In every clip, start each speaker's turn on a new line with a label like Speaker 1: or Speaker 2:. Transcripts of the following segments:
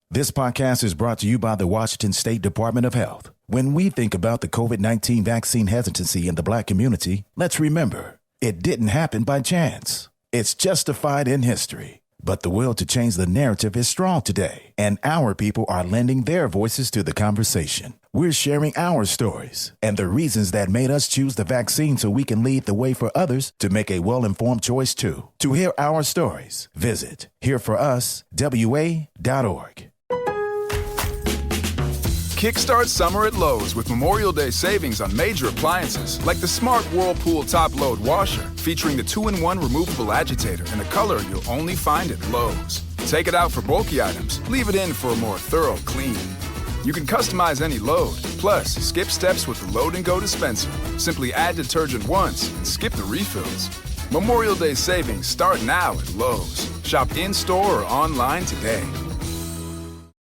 Speaker 1: This podcast is brought to you by the Washington State Department of Health. When we think about the COVID-19 vaccine hesitancy in the Black community, let's remember, it didn't happen by chance. It's justified in history. But the will to change the narrative is strong today, and our people are lending their voices to the conversation. We're sharing our stories and the reasons that made us choose the vaccine so we can lead the way for others to make a well-informed choice too. To hear our stories, visit hereforuswa.org.
Speaker 2: Kickstart summer at Lowe's with Memorial Day savings on major appliances like the Smart Whirlpool Top Load Washer, featuring the 2-in-1 removable agitator in a color you'll only find at Lowe's. Take it out for bulky items, leave it in for a more thorough clean. You can customize any load, plus skip steps with the Load and Go dispenser. Simply add detergent once and skip the refills. Memorial Day savings start now at Lowe's. Shop in-store or online today.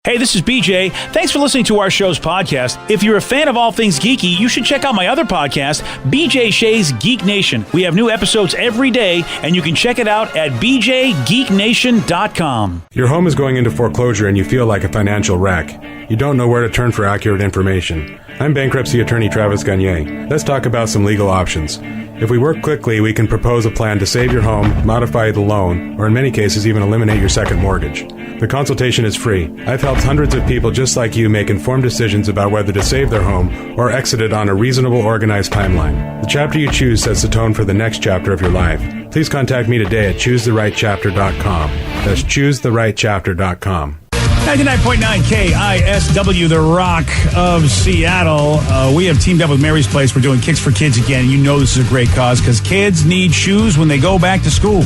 Speaker 3: Hey, this is BJ. Thanks for listening to our show's podcast. If you're a fan of all things geeky, you should check out my other podcast, BJ Shea's Geek Nation. We have new episodes every day, and you can check it out at bjgeeknation.com.
Speaker 4: Your home is going into foreclosure and you feel like a financial wreck. You don't know where to turn for accurate information. I'm bankruptcy attorney Travis Gagne. Let's talk about some legal options. If we work quickly, we can propose a plan to save your home, modify the loan, or in many cases even eliminate your second mortgage. The consultation is free. I've helped hundreds of people just like you make informed decisions about whether to save their home or exit it on a reasonable, organized timeline. The chapter you choose sets the tone for the next chapter of your life. Please contact me today at choosetherightchapter.com. That's choosetherightchapter.com.
Speaker 3: 99.9 KISW, the Rock of Seattle. We have teamed up with Mary's Place. We're doing Kicks for Kids again. You know this is a great cause because kids need shoes when they go back to school.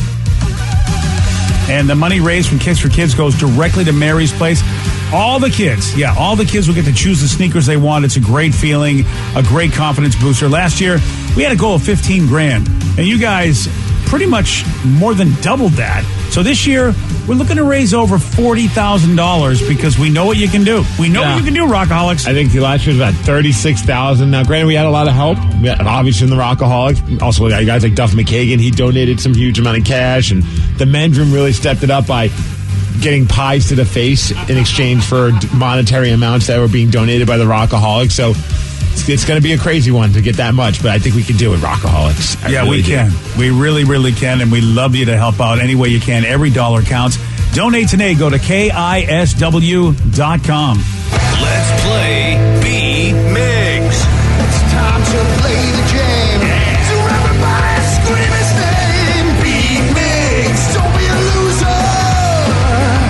Speaker 3: And the money raised from Kicks for Kids goes directly to Mary's Place. All the kids will get to choose the sneakers they want. It's a great feeling, a great confidence booster. Last year, we had a goal of $15,000, and you guys pretty much more than doubled that. So this year, we're looking to raise over $40,000 because we know what you can do. We know what you can do, Rockaholics.
Speaker 5: I think last year was about $36,000. Now, granted, we had a lot of help, obviously, in the Rockaholics. Also, guys like Duff McKagan, he donated some huge amount of cash, and the men's room really stepped it up by getting pies to the face in exchange for monetary amounts that were being donated by the Rockaholics. So it's going to be a crazy one to get that much, but I think we can do it, Rockaholics.
Speaker 3: We can. We really, really can, and we love you to help out any way you can. Every dollar counts. Donate today. Go to KISW.com.
Speaker 6: Let's play B-Migs.
Speaker 7: It's time to play the game. So everybody scream his name. B-Migs, don't be a loser.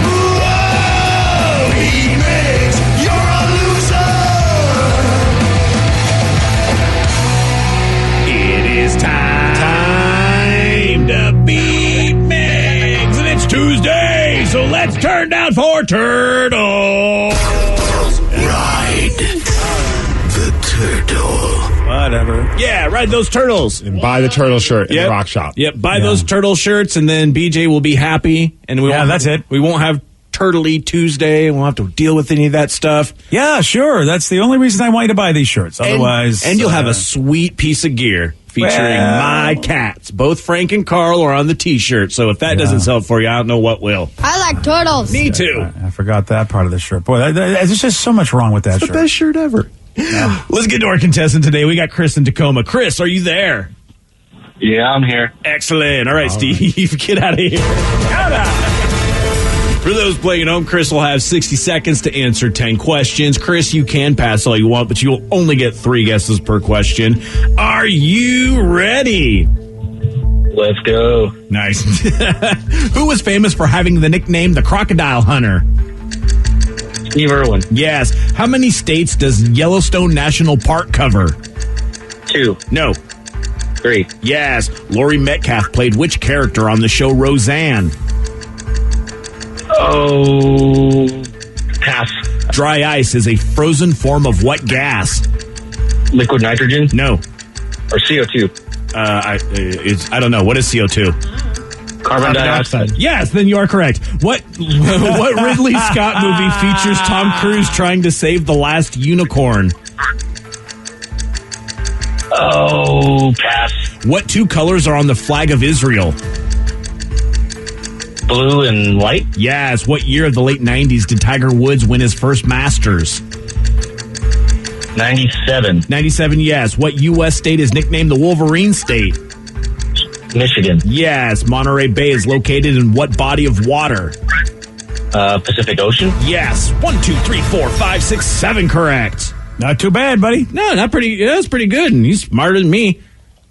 Speaker 7: Whoa! B-Migs, you're a loser.
Speaker 3: It is time to be Migs, and it's Tuesday, so let's turn down for turtles.
Speaker 6: Ride the turtle.
Speaker 3: Whatever. Yeah, ride those turtles.
Speaker 5: And buy the turtle shirt in the Rock Shop.
Speaker 8: Yep, buy those turtle shirts, and then BJ will be happy. And
Speaker 3: that's it.
Speaker 8: We won't have Turtley Tuesday. We won't have to deal with any of that stuff.
Speaker 3: Yeah, sure. That's the only reason I want you to buy these shirts. Otherwise,
Speaker 8: and you'll have a sweet piece of gear featuring my cats. Both Frank and Carl are on the T-shirt. So if that doesn't sell for you, I don't know what will.
Speaker 9: I like turtles.
Speaker 8: Me too.
Speaker 3: I forgot that part of the shirt. Boy, there's just so much wrong with that shirt.
Speaker 8: The best shirt ever. Let's get to our contestant today. We got Chris in Tacoma. Chris, are you there?
Speaker 10: Yeah, I'm here.
Speaker 8: Excellent. All right, Steve, get out of here. Get out. For those playing at home, Chris will have 60 seconds to answer 10 questions. Chris, you can pass all you want, but you'll only get 3 guesses per question. Are you ready?
Speaker 10: Let's go.
Speaker 8: Nice. Who was famous for having the nickname the Crocodile Hunter?
Speaker 10: Steve Irwin.
Speaker 8: Yes. How many states does Yellowstone National Park cover?
Speaker 10: 2.
Speaker 8: No.
Speaker 10: 3.
Speaker 8: Yes. Laurie Metcalf played which character on the show Roseanne?
Speaker 10: Oh, pass.
Speaker 8: Dry ice is a frozen form of what gas?
Speaker 10: Liquid nitrogen?
Speaker 8: No.
Speaker 10: Or CO2?
Speaker 8: I don't know. What is CO2?
Speaker 10: Carbon dioxide.
Speaker 8: Yes, then you are correct. What Ridley Scott movie features Tom Cruise trying to save the last unicorn?
Speaker 10: Oh, pass.
Speaker 8: What 2 colors are on the flag of Israel?
Speaker 10: Blue and white?
Speaker 8: Yes. What year of the late 90s did Tiger Woods win his first Masters?
Speaker 10: 97.
Speaker 8: 97, yes. What U.S. state is nicknamed the Wolverine State?
Speaker 10: Michigan.
Speaker 8: Yes. Monterey Bay is located in what body of water?
Speaker 10: Pacific Ocean?
Speaker 8: Yes. 1, 2, 3, 4, 5, 6, 7 correct.
Speaker 3: Not too bad, buddy.
Speaker 8: No, not pretty. Yeah, that's pretty good. And he's smarter than me.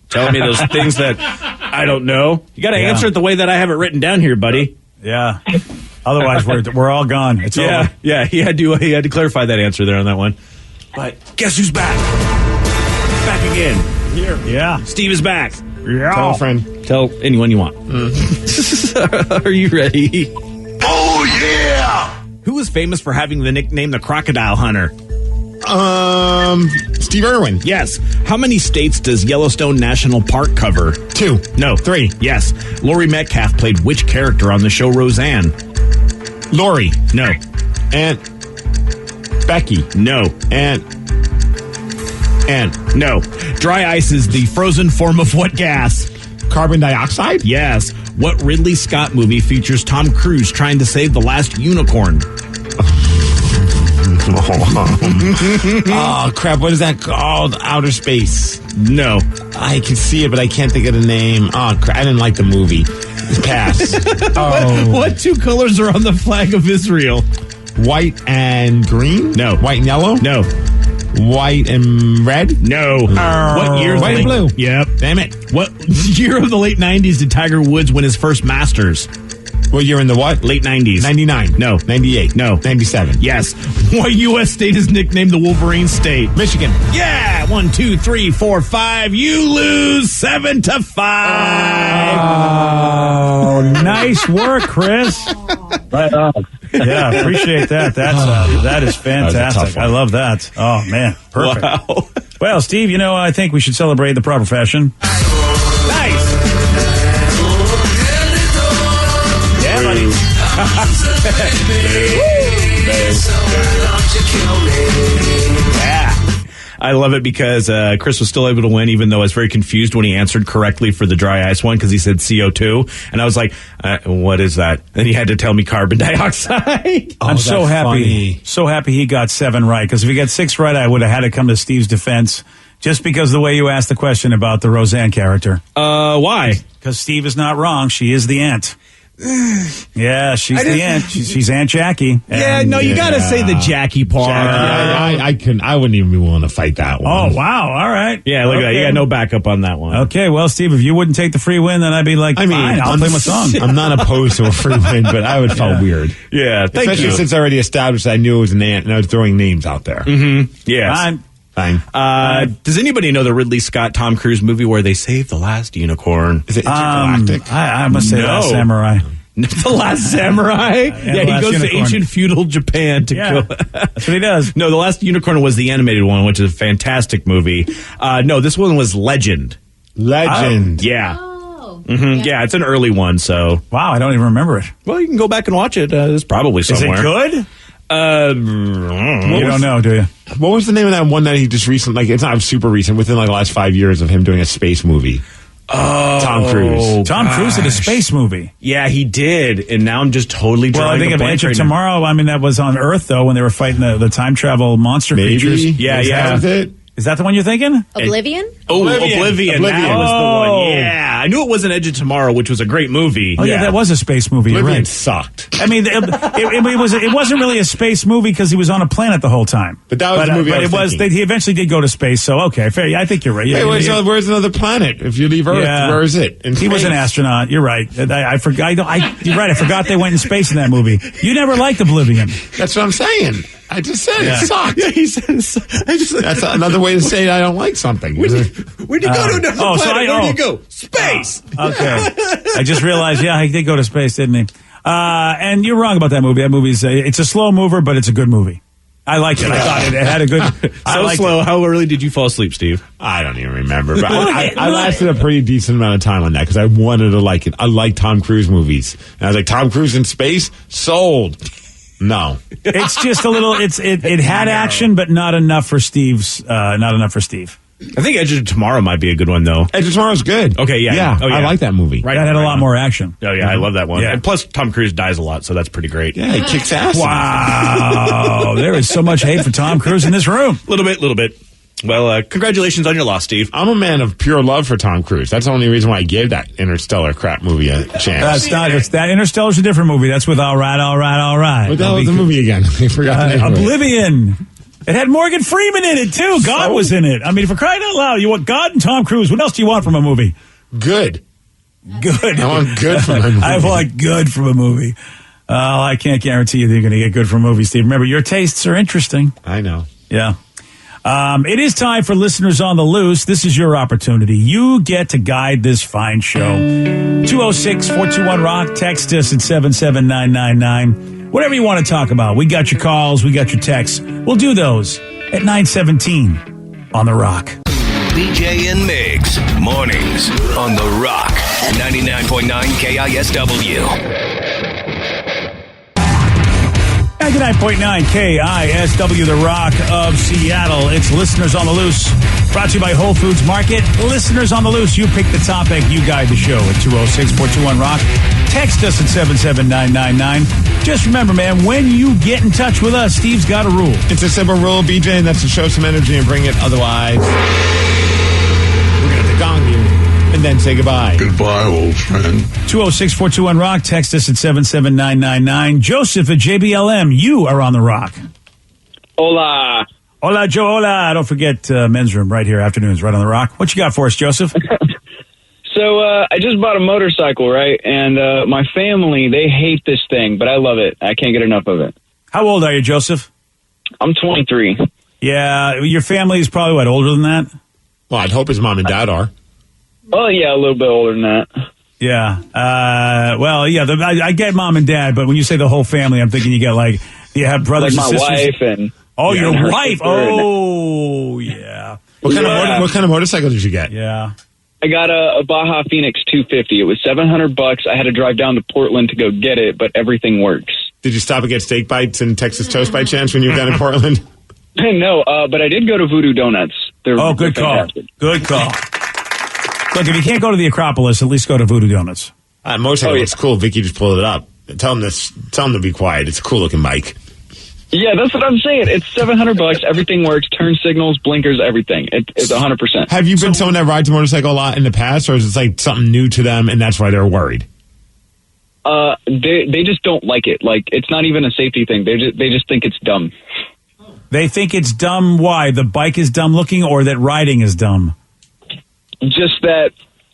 Speaker 8: Telling me those things that I don't know. You got to answer it the way that I have it written down here, buddy.
Speaker 3: Yeah. Otherwise, we're all gone. It's over.
Speaker 8: Yeah. He had to clarify that answer there on that one. But guess who's back? Back again.
Speaker 5: Here.
Speaker 3: Yeah.
Speaker 8: Steve is back.
Speaker 3: Yeah.
Speaker 5: Tell a friend.
Speaker 8: Tell anyone you want. Are you ready?
Speaker 6: Oh, yeah!
Speaker 8: Who is famous for having the nickname the Crocodile Hunter?
Speaker 5: Steve Irwin.
Speaker 8: Yes. How many states does Yellowstone National Park cover?
Speaker 5: 2.
Speaker 8: No.
Speaker 5: 3.
Speaker 8: Yes. Laurie Metcalf played which character on the show Roseanne?
Speaker 5: Lori.
Speaker 8: No.
Speaker 5: Aunt Becky.
Speaker 8: No.
Speaker 5: Aunt.
Speaker 8: No. Dry ice is the frozen form of what gas?
Speaker 5: Carbon dioxide?
Speaker 8: Yes. What Ridley Scott movie features Tom Cruise trying to save the last unicorn?
Speaker 5: Oh, crap. What is that called? Outer Space.
Speaker 8: No.
Speaker 5: I can see it, but I can't think of the name. Oh, crap. I didn't like the movie. Pass.
Speaker 8: What 2 colors are on the flag of Israel?
Speaker 5: White and green?
Speaker 8: No.
Speaker 5: White and yellow?
Speaker 8: No.
Speaker 5: White and red?
Speaker 8: No. What year?
Speaker 5: White and blue.
Speaker 8: Yep.
Speaker 5: Damn it.
Speaker 8: What year of the late 90s did Tiger Woods win his first Masters?
Speaker 5: What year in the what?
Speaker 8: Late 90s.
Speaker 5: 99.
Speaker 8: No.
Speaker 5: 98.
Speaker 8: No.
Speaker 5: 97.
Speaker 8: Yes. What U.S. state is nicknamed the Wolverine State?
Speaker 5: Michigan.
Speaker 8: Yeah. 1, 2, 3, 4, 5. You lose 7-5.
Speaker 3: Oh, nice work, Chris.
Speaker 10: Right on.
Speaker 3: Yeah, appreciate that. That is fantastic. I love that. Oh, man. Perfect.
Speaker 8: Wow.
Speaker 3: Well, Steve, I think we should celebrate the proper fashion.
Speaker 8: Nice.
Speaker 3: Yeah, buddy.
Speaker 8: Yeah. I love it because Chris was still able to win, even though I was very confused when he answered correctly for the dry ice one because he said CO2. And I was like, what is that? And he had to tell me carbon dioxide.
Speaker 3: I'm so happy.
Speaker 5: Funny.
Speaker 3: So happy he got 7 right, because if he got 6 right, I would have had to come to Steve's defense just because of the way you asked the question about the Roseanne character.
Speaker 8: Why?
Speaker 3: Because Steve is not wrong. She is the aunt. Yeah, she's the aunt. She's Aunt Jackie.
Speaker 8: Yeah, no, you got to say the Jackie part.
Speaker 5: I wouldn't even be willing to fight that one.
Speaker 3: Oh, wow. All right.
Speaker 8: Yeah, look at that. You got no backup on that one.
Speaker 3: Okay, well, Steve, if you wouldn't take the free win, then I'd be like, fine, I'll play my song.
Speaker 5: I'm not opposed to a free win, but I would felt weird.
Speaker 8: Yeah, thank
Speaker 5: Especially
Speaker 8: you.
Speaker 5: since I already established I knew it was an aunt and I was throwing names out there.
Speaker 8: Mm-hmm. Yes.
Speaker 3: Fine.
Speaker 8: Does anybody know the Ridley Scott Tom Cruise movie where they save the last unicorn?
Speaker 5: Is it intergalactic?
Speaker 3: I must say Last Samurai.
Speaker 8: The Last Samurai? Yeah, he
Speaker 3: Last
Speaker 8: goes
Speaker 3: Unicorn.
Speaker 8: to ancient feudal Japan to kill.
Speaker 3: That's what he does.
Speaker 8: No, The Last Unicorn was the animated one, which is a fantastic movie. No, this one was Legend.
Speaker 5: Legend.
Speaker 8: Yeah.
Speaker 9: Oh.
Speaker 8: Mm-hmm. Yeah, it's an early one, so.
Speaker 3: Wow, I don't even remember it.
Speaker 8: Well, you can go back and watch it. It's probably somewhere.
Speaker 3: Is it good? You don't know, do you?
Speaker 5: What was the name of that one that he just recently, it's not super recent, within like the last 5 years of him doing a space movie?
Speaker 8: Oh,
Speaker 5: Tom Cruise.
Speaker 3: Tom Cruise did a space movie.
Speaker 8: Yeah, he did, and now I'm just totally drawing
Speaker 3: Well, I think
Speaker 8: a
Speaker 3: of
Speaker 8: blank
Speaker 3: Edge of
Speaker 8: right now.
Speaker 3: Tomorrow. I mean, that was on Earth, though, when they were fighting the time travel monster creatures.
Speaker 8: Yeah, yeah.
Speaker 5: That was it?
Speaker 3: Is that the one you're thinking?
Speaker 9: Oblivion?
Speaker 8: Oh, Oblivion. That was the
Speaker 3: Oh.
Speaker 8: one. Yeah. I knew it wasn't Edge of Tomorrow, which was a great movie.
Speaker 3: Oh, yeah, that was a space movie. You're
Speaker 5: Oblivion
Speaker 3: right.
Speaker 5: sucked.
Speaker 3: I mean, it wasn't really a space movie because he was on a planet the whole time.
Speaker 5: But that was the movie I was thinking.
Speaker 3: He eventually did go to space, so okay, fair. I think you're right.
Speaker 5: Hey, where's another planet? If you leave Earth, where is it?
Speaker 3: He was an astronaut. You're right. I forgot. You're right. I forgot they went in space in that movie. You never liked Oblivion.
Speaker 5: That's what I'm saying. I just said it sucked.
Speaker 8: Yeah, he says.
Speaker 5: That's another way to say I don't like something.
Speaker 8: When you go to another planet, where do you go? Space.
Speaker 3: Okay. I just realized, he did go to space, didn't he? And you're wrong about that movie. That movie's it's a slow mover, but it's a good movie. I liked it. I thought it had a good.
Speaker 8: So slow.
Speaker 3: It.
Speaker 8: How early did you fall asleep, Steve?
Speaker 5: I don't even remember. But I lasted a pretty decent amount of time on that because I wanted to like it. I like Tom Cruise movies. And I was like, Tom Cruise in space? Sold. No.
Speaker 3: It's just a little. It had action, but not enough for Steve's. Not enough for Steve.
Speaker 8: I think Edge of Tomorrow might be a good one, though.
Speaker 5: Edge of Tomorrow's good.
Speaker 8: Okay, yeah. Oh, yeah.
Speaker 5: I like that movie.
Speaker 8: Right,
Speaker 3: That had a
Speaker 8: right
Speaker 3: lot
Speaker 8: on.
Speaker 3: more action.
Speaker 8: Oh, yeah, I love that one.
Speaker 3: Yeah.
Speaker 8: And plus, Tom Cruise dies a lot, so that's pretty great.
Speaker 5: Yeah, he kicks ass.
Speaker 3: Wow. There is so much hate for Tom Cruise in this room.
Speaker 8: Little bit. Well, congratulations on your loss, Steve.
Speaker 5: I'm a man of pure love for Tom Cruise. That's the only reason why I gave that Interstellar crap movie a chance.
Speaker 3: That's not. It's that Interstellar's a different movie. That's with all right.
Speaker 5: What the hell was the movie again? I forgot the name of it.
Speaker 3: Oblivion. It had Morgan Freeman in it too. God was in it. I mean, for crying out loud, you want God and Tom Cruise. What else do you want from a movie?
Speaker 5: Good.
Speaker 3: Good.
Speaker 5: I want good from a movie.
Speaker 3: I want good from a movie. I can't guarantee you that you're going to get good from a movie, Steve. Remember, your tastes are interesting.
Speaker 5: I know.
Speaker 3: Yeah. It is time for Listeners on the Loose. This is your opportunity. You get to guide this fine show. 206-421-ROCK. Text us at 77999. Whatever you want to talk about. We got your calls. We got your texts. We'll do those at 9:17 on The Rock.
Speaker 6: BJ and Migs, mornings on The Rock, 99.9 KISW.
Speaker 3: 99.9 KISW, The Rock of Seattle. It's Listeners on the Loose. Brought to you by Whole Foods Market. Listeners on the Loose. You pick the topic. You guide the show at 206-421-ROCK. Text us at 77999. Just remember, man, when you get in touch with us, Steve's got a rule.
Speaker 5: It's a simple rule, BJ, and that's to show some energy and bring it. Otherwise, we're going to have to gong you and then say goodbye.
Speaker 6: Goodbye, old friend.
Speaker 3: 206-421-ROCK. Text us at 77999. Joseph at JBLM. You are on The Rock.
Speaker 9: Hola.
Speaker 3: Hola, Joe. Hola. Don't forget Men's Room right here. Afternoons right on The Rock. What you got for us, Joseph?
Speaker 9: So I just bought a motorcycle, right? And my family, they hate this thing, but I love it. I can't get enough of it.
Speaker 3: How old are you, Joseph?
Speaker 9: I'm 23.
Speaker 3: Yeah, your family is probably, what, older than that?
Speaker 5: Well, I'd hope his mom and dad are.
Speaker 9: Oh, yeah, a little bit older than that.
Speaker 3: Yeah. Well, yeah, I get mom and dad, but when you say the whole family, I'm thinking you get, like, you have brothers
Speaker 9: Like
Speaker 3: and
Speaker 9: my
Speaker 3: sisters.
Speaker 9: wife and...
Speaker 3: Oh,
Speaker 9: yeah,
Speaker 3: your
Speaker 9: and her
Speaker 3: wife.
Speaker 9: sister and-
Speaker 3: Oh, yeah.
Speaker 5: What kind of motorcycle did you get?
Speaker 3: Yeah.
Speaker 9: I got a Baja Phoenix 250. It was $700. I had to drive down to Portland to go get it, but everything works.
Speaker 5: Did you stop and get steak bites and Texas toast by chance when you were down in Portland?
Speaker 9: No, but I did go to Voodoo Donuts. Good
Speaker 3: Good call.
Speaker 9: fantastic.
Speaker 3: Good call. Look, if you can't go to the Acropolis, at least go to Voodoo Donuts.
Speaker 5: Motorcycle looks cool. Vicky just pulled it up. Tell him to be quiet. It's a cool looking bike.
Speaker 9: Yeah, that's what I'm saying. It's $700. Everything works. Turn signals, blinkers, everything. It's 100%.
Speaker 5: Have you been someone that rides a motorcycle a lot in the past, or is it like something new to them and that's why they're worried?
Speaker 9: They just don't like it. Like, it's not even a safety thing. They just think it's dumb.
Speaker 3: They think it's dumb. Why? The bike is dumb looking, or that riding is dumb?
Speaker 9: Just that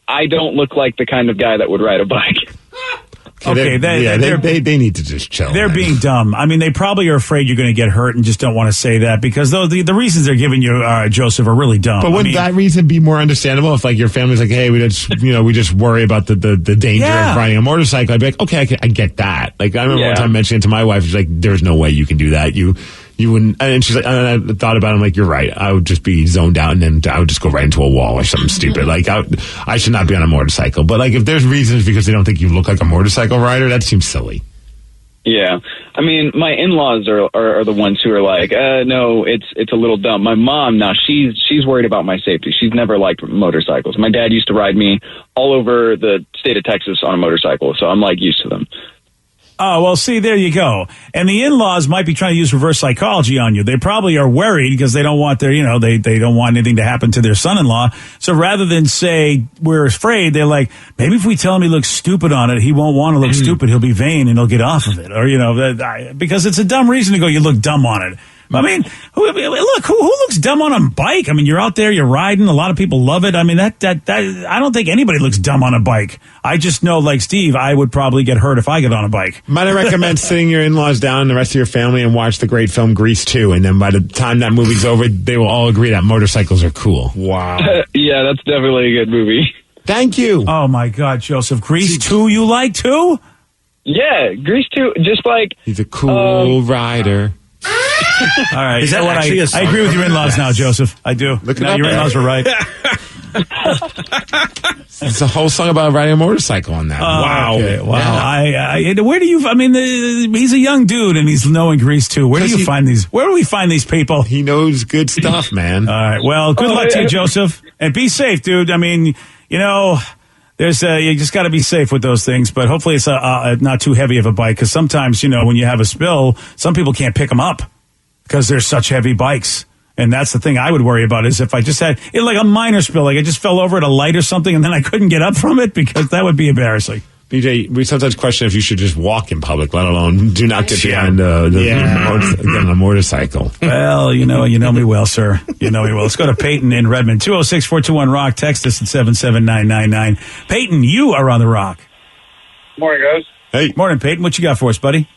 Speaker 9: I don't look like the kind of guy that would ride a bike.
Speaker 3: Okay,
Speaker 5: they need to just chill.
Speaker 3: They're being dumb. I mean, they probably are afraid you're going to get hurt and just don't want to say that because the reasons they're giving you, Joseph, are really dumb.
Speaker 5: But wouldn't that reason be more understandable if, like, your family's like, hey, we just worry about the danger of riding a motorcycle? I'd be like, okay, I get that. Like, I remember one time mentioning it to my wife, she's like, there's no way you can do that. You wouldn't. And she's like, and I thought about it. I'm like, you're right. I would just be zoned out and then I would just go right into a wall or something stupid. Like, I should not be on a motorcycle. But, like, if there's reasons because they don't think you look like a motorcycle rider, that seems silly.
Speaker 9: Yeah. I mean, my in-laws are the ones who are like, no, it's a little dumb. My mom, now, she's worried about my safety. She's never liked motorcycles. My dad used to ride me all over the state of Texas on a motorcycle, so I'm, like, used to them.
Speaker 3: Oh, well, see, there you go. And the in-laws might be trying to use reverse psychology on you. They probably are worried because they don't want they don't want anything to happen to their son-in-law. So rather than say, we're afraid, they're like, maybe if we tell him he looks stupid on it, he won't want to look stupid. He'll be vain and he'll get off of it. Or, because it's a dumb reason to go, you look dumb on it. I mean, who looks dumb on a bike? I mean, you're out there, you're riding. A lot of people love it. I mean, that I don't think anybody looks dumb on a bike. I just know, like Steve, I would probably get hurt if I get on a bike.
Speaker 5: Might I recommend sitting your in-laws down and the rest of your family and watch the great film Grease 2, and then by the time that movie's over, they will all agree that motorcycles are cool.
Speaker 3: Wow.
Speaker 9: Yeah, that's definitely a good movie.
Speaker 5: Thank you.
Speaker 3: Oh my God, Joseph, Grease 2 you like too?
Speaker 9: Yeah, Grease 2, just like...
Speaker 5: He's a cool rider.
Speaker 3: All right.
Speaker 8: Is that actually a song?
Speaker 3: I agree with your in-laws now, Joseph. I do.
Speaker 5: Look it
Speaker 3: now,
Speaker 5: up,
Speaker 3: your in-laws were right.
Speaker 5: It's a whole song about riding a motorcycle on that.
Speaker 3: Wow.
Speaker 5: Okay, wow.
Speaker 3: Yeah. Where do you, I mean, he's a young dude and he's knowing Grease too. Where do we find these people?
Speaker 5: He knows good stuff, man.
Speaker 3: All right. Well, good luck to you, Joseph. And be safe, dude. I mean, there's you just got to be safe with those things, but hopefully it's not too heavy of a bike, because sometimes, when you have a spill, some people can't pick them up because they're such heavy bikes. And that's the thing I would worry about, is if I just had like a minor spill, like I just fell over at a light or something and then I couldn't get up from it, because that would be embarrassing.
Speaker 5: BJ, we sometimes question if you should just walk in public, let alone do not get behind a motorcycle.
Speaker 3: Well, you know me well, sir. You know me well. Let's go to Peyton in Redmond. 206-421-ROCK. Text us at 77999. Peyton, you are on the Rock.
Speaker 11: Morning, guys.
Speaker 5: Hey.
Speaker 3: Morning, Peyton. What you got for us, buddy?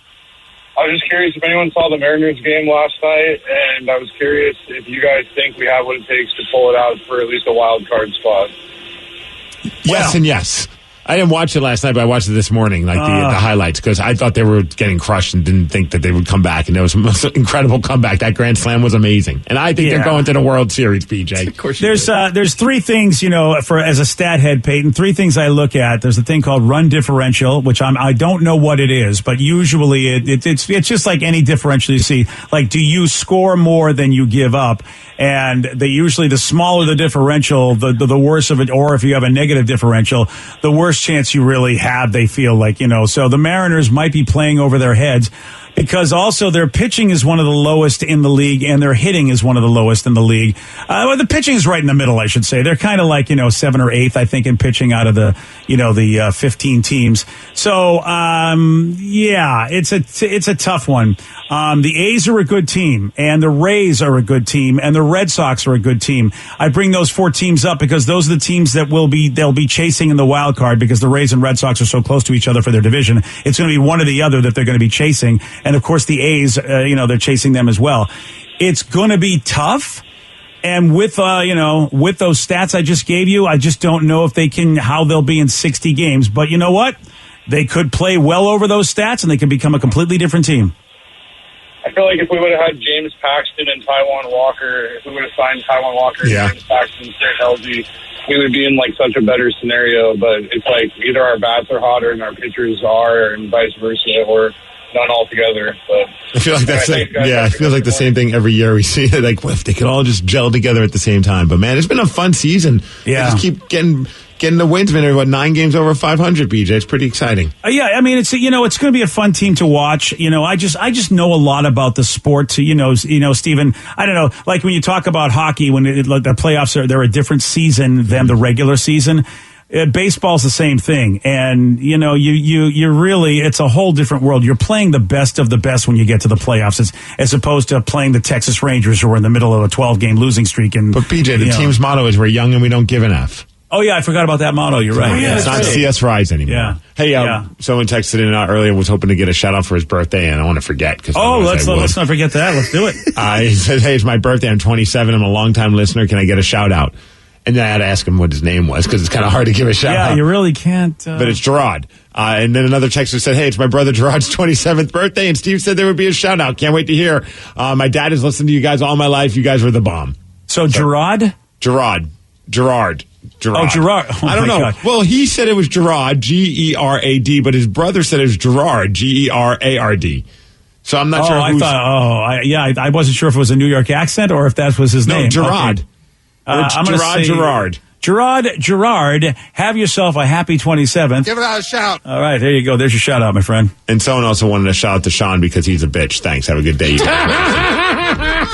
Speaker 11: I was just curious if anyone saw the Mariners game last night, and I was curious if you guys think we have what it takes to pull it out for at least a wild card spot.
Speaker 5: Yes and yes. I didn't watch it last night, but I watched it this morning, like the highlights, because I thought they were getting crushed and didn't think that they would come back. And it was an incredible comeback. That Grand Slam was amazing. And I think they're going to the World Series, BJ.
Speaker 3: Of course there's three things, as a stat head, Peyton, three things I look at. There's a thing called run differential, which I don't know what it is, but usually it's just like any differential you see. Like, do you score more than you give up? And usually the smaller the differential, the worse of it, or if you have a negative differential, the worse chance you really have, they feel like, so the Mariners might be playing over their heads, because also their pitching is one of the lowest in the league and their hitting is one of the lowest in the league. Well, the pitching is right in the middle, I should say. They're kind of like, 7th or 8th, I think, in pitching out of the 15 teams. So, it's a tough one. The A's are a good team, and the Rays are a good team, and the Red Sox are a good team. I bring those 4 teams up because those are the teams that they'll be chasing in the wild card, because the Rays and Red Sox are so close to each other for their division. It's going to be one or the other that they're going to be chasing. And of course the A's, they're chasing them as well. It's going to be tough. And with those stats I just gave you, I just don't know how they'll be in 60 games. But you know what? They could play well over those stats and they could become a completely different team.
Speaker 11: I feel like if we would have had James Paxton and Taijuan Walker, if we would have signed Taijuan Walker and James Paxton stayed healthy, we would be in like such a better scenario. But it's like either our bats are hotter and our pitchers are, and vice versa, or none altogether. But
Speaker 5: I feel like it feels like the same thing every year. We see it, like, if they could all just gel together at the same time. But man, it's been a fun season. Yeah, they just keep getting the wins. Been 9 games over 500. BJ, it's pretty exciting.
Speaker 3: I mean, it's it's going to be a fun team to watch. I just know a lot about the sport. Stephen, I don't know. Like when you talk about hockey, when the playoffs they're a different season than the regular season. Baseball's the same thing, and you really, it's a whole different world. You're playing the best of the best when you get to the playoffs, as opposed to playing the Texas Rangers, who are in the middle of a 12-game losing streak.
Speaker 5: But BJ, the team's motto is "We're young and we don't give an F."
Speaker 3: Oh yeah, I forgot about that motto. You're right.
Speaker 5: It's not CS Rise anymore. Yeah. Hey, someone texted in earlier, was hoping to get a shout out for his birthday, and I want to forget.
Speaker 3: Let's not forget that. Let's do it.
Speaker 5: He said, "Hey, it's my birthday. I'm 27. I'm a longtime listener. Can I get a shout out?" And then I had to ask him what his name was, because it's kind of hard to give a shout out.
Speaker 3: Yeah, you really can't.
Speaker 5: But it's Gerard. And then another texter said, "Hey, it's my brother Gerard's 27th birthday, and Steve said there would be a shout out. Can't wait to hear. My dad has listened to you guys all my life. You guys were the bomb."
Speaker 3: So Gerard?
Speaker 5: Gerard.
Speaker 3: Oh, Gerard. Oh,
Speaker 5: I don't know.
Speaker 3: God.
Speaker 5: Well, he said it was Gerard, Gerard, but his brother said it was Gerard, Gerard. So I'm not sure.
Speaker 3: I wasn't sure if it was a New York accent or if that was his name.
Speaker 5: No, Gerard.
Speaker 3: Okay. Gerard, have yourself a happy 27th.
Speaker 7: Give it out a shout.
Speaker 3: All right, there you go. There's your shout out, my friend.
Speaker 5: And someone also wanted to shout out to Sean because he's a bitch. Thanks. Have a good day.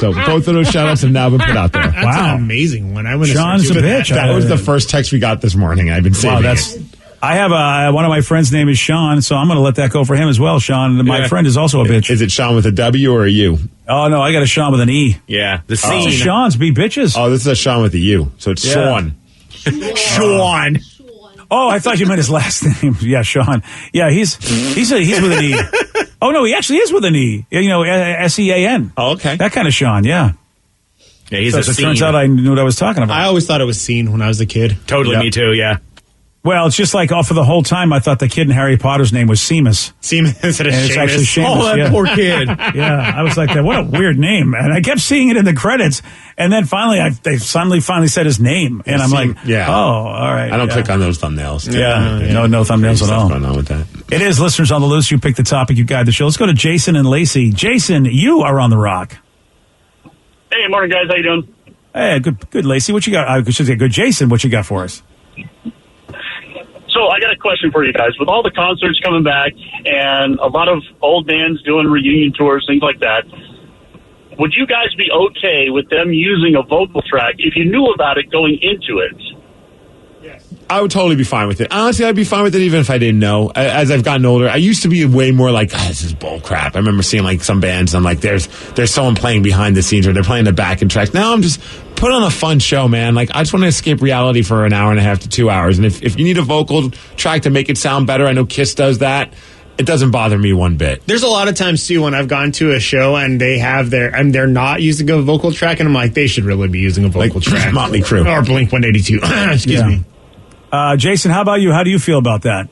Speaker 5: So both of those shout outs have now been put out there.
Speaker 12: That's an amazing one.
Speaker 3: Sean's a bitch.
Speaker 5: That was the first text we got this morning. I've been saving it.
Speaker 3: I have one of my friends' name is Sean, so I'm going to let that go for him as well. Sean, my friend, is also a bitch.
Speaker 5: Is it Sean with a W or a U?
Speaker 3: Oh, no, I got a Sean with an E.
Speaker 8: Yeah, the C.
Speaker 3: Sean's be bitches.
Speaker 5: Oh, this is a Sean with a U, so it's Sean.
Speaker 8: Sean.
Speaker 3: Oh, I thought you meant his last name. Yeah, Sean. Yeah, he's with an E. Oh, no, he actually is with an E. SEAN.
Speaker 5: Oh, okay.
Speaker 3: That kind of Sean, yeah.
Speaker 8: Yeah, he's
Speaker 3: so it turns out I knew what I was talking about.
Speaker 12: I always thought it was Scene when I was a kid.
Speaker 8: Totally, me too, yeah.
Speaker 3: Well, it's just like for the whole time I thought the kid in Harry Potter's name was Seamus.
Speaker 12: Seamus instead of
Speaker 3: And it's actually
Speaker 12: Seamus.
Speaker 3: Seamus.
Speaker 8: Oh, that poor kid.
Speaker 3: Yeah, I was like, what a weird name. And I kept seeing it in the credits. And then finally, they finally said his name. And I'm like, oh, all right.
Speaker 5: I don't click on those thumbnails.
Speaker 3: No thumbnails at all.
Speaker 5: What's going on with that?
Speaker 3: It is Listeners on the Loose. You pick the topic, you guide the show. Let's go to Jason and Lacey. Jason, you are on the rock.
Speaker 13: Hey, morning, guys. How you doing?
Speaker 3: Hey, good, Lacey. What you got? I should say, good, Jason. What you got for us?
Speaker 13: So I got a question for you guys. With all the concerts coming back and a lot of old bands doing reunion tours, things like that, would you guys be okay with them using a vocal track if you knew about it going into it?
Speaker 5: I would totally be fine with it. Honestly, I'd be fine with it even if I didn't know. As I've gotten older, I used to be way more like, this is bull crap. I remember seeing like some bands, and I'm like, there's someone playing behind the scenes or they're playing the backing tracks. Now I'm just put on a fun show, man. Like, I just want to escape reality for an hour and a half to 2 hours. And if you need a vocal track to make it sound better, I know KISS does that. It doesn't bother me one bit.
Speaker 12: There's a lot of times, too, when I've gone to a show and they have and they're not using a vocal track, and I'm like, they should really be using a vocal track.
Speaker 5: Motley Crue.
Speaker 12: Or Blink-182. Excuse me.
Speaker 3: Jason, how about you? How do you feel about that?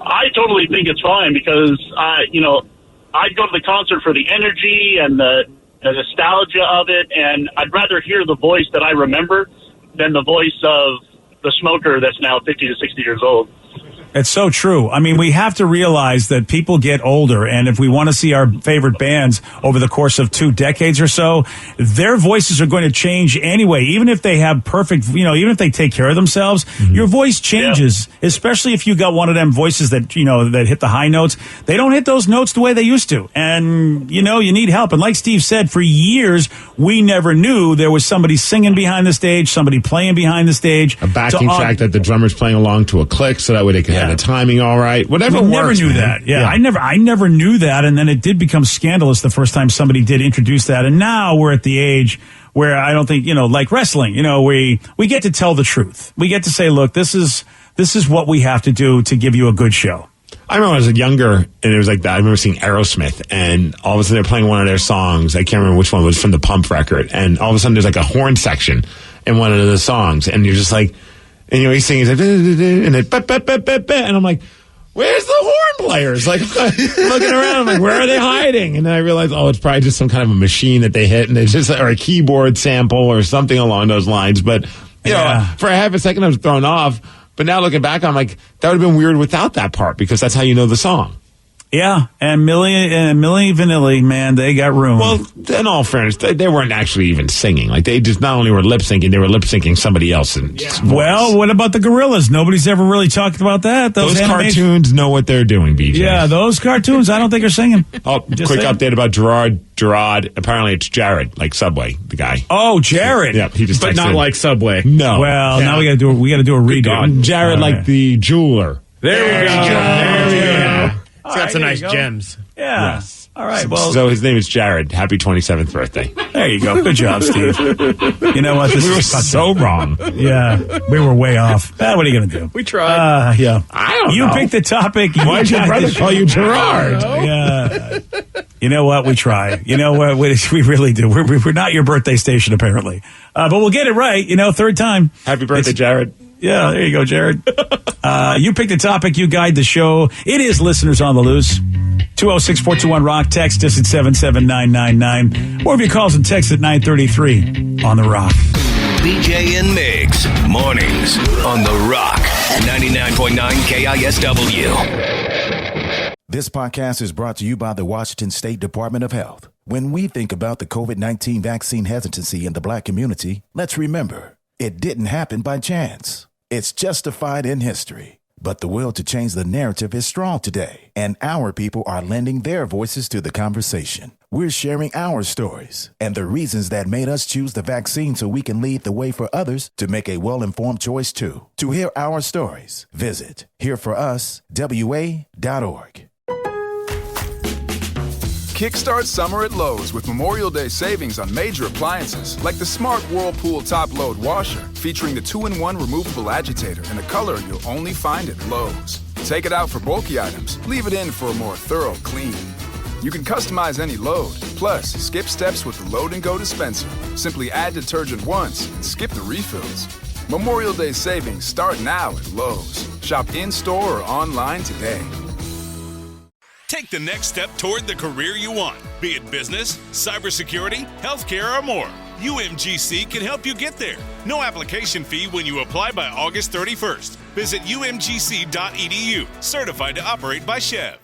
Speaker 13: I totally think it's fine because, I'd go to the concert for the energy and the nostalgia of it, and I'd rather hear the voice that I remember than the voice of the smoker that's now 50 to 60 years old.
Speaker 3: It's so true. I mean, we have to realize that people get older, and if we want to see our favorite bands over the course of 2 decades or so, their voices are going to change anyway. Even if they have perfect, even if they take care of themselves, your voice changes, especially if you got one of them voices that, that hit the high notes. They don't hit those notes the way they used to. And, you need help. And like Steve said, for years, we never knew there was somebody singing behind the stage, somebody playing behind the stage.
Speaker 5: A backing track that the drummer's playing along to a click so that way they can have the timing all right. Whatever works.
Speaker 3: Never knew that. Yeah, I never knew that, and then it did become scandalous the first time somebody did introduce that. And now we're at the age where I don't think, like wrestling, we get to tell the truth. We get to say, look, this is what we have to do to give you a good show.
Speaker 5: I remember when I was younger, and it was like that. I remember seeing Aerosmith, and all of a sudden they're playing one of their songs. I can't remember which one. It was from the Pump record, and all of a sudden there's like a horn section in one of the songs, and you're just like, and he's singing, he's like, and then, and I'm like, where's the horn players? Like, looking around, I'm like, where are they hiding? And then I realized, it's probably just some kind of a machine that they hit, and it's just, or a keyboard sample or something along those lines. But, for a half a second I was thrown off. But now looking back, I'm like, that would have been weird without that part, because that's how you know the song.
Speaker 3: Yeah, and Millie Vanilli, man, they got room.
Speaker 5: Well, in all fairness, they weren't actually even singing. Like, they just not only were lip syncing, they were lip syncing somebody else's voice.
Speaker 3: Well, what about the Gorillas? Nobody's ever really talked about that.
Speaker 5: Those cartoons know what they're doing, BJ.
Speaker 3: Yeah, those cartoons, I don't think are singing.
Speaker 5: Quick update about Gerard. Apparently it's Jared, like Subway, the guy.
Speaker 3: Oh, Jared.
Speaker 5: Yeah, he just
Speaker 8: but not like Subway.
Speaker 5: No.
Speaker 3: Well, now we got to do a redo.
Speaker 5: Jared, like the jeweler.
Speaker 3: There we go.
Speaker 12: There we go. He's got some nice gems.
Speaker 3: Yeah.
Speaker 5: Yes.
Speaker 3: All right. Well,
Speaker 5: so his name is Jared. Happy 27th birthday.
Speaker 3: There you go. Good job, Steve. You know what?
Speaker 5: We were so wrong.
Speaker 3: Yeah, we were way off. What are you going to do?
Speaker 8: We tried.
Speaker 3: Yeah.
Speaker 5: I don't know.
Speaker 3: You picked the topic.
Speaker 5: Why did your brother call you Gerard?
Speaker 3: Yeah. You know what? We try. You know what? We really do. We're not your birthday station, apparently. But we'll get it right. Third time.
Speaker 5: Happy birthday, Jared.
Speaker 3: Yeah, there you go, Jared. You pick the topic, you guide the show. It is Listeners on the Loose. 206-421-ROCK. Text us at 77999. Or if you calls and text at 933 on the Rock.
Speaker 6: BJ and Migs, mornings on the Rock. 99.9 KISW.
Speaker 1: This podcast is brought to you by the Washington State Department of Health. When we think about the COVID-19 vaccine hesitancy in the Black community, let's remember, it didn't happen by chance. It's justified in history. But the will to change the narrative is strong today, and our people are lending their voices to the conversation. We're sharing our stories and the reasons that made us choose the vaccine so we can lead the way for others to make a well-informed choice too. To hear our stories, visit hereforuswa.org.
Speaker 2: Kickstart summer at Lowe's with Memorial Day savings on major appliances like the smart Whirlpool top-load washer featuring the 2-in-1 removable agitator in a color you'll only find at Lowe's. Take it out for bulky items, leave it in for a more thorough clean. You can customize any load, plus skip steps with the Load and Go dispenser. Simply add detergent once and skip the refills. Memorial Day savings start now at Lowe's. Shop in-store or online today.
Speaker 14: Take the next step toward the career you want, be it business, cybersecurity, healthcare, or more. UMGC can help you get there. No application fee when you apply by August 31st. Visit umgc.edu. Certified to operate by Chev.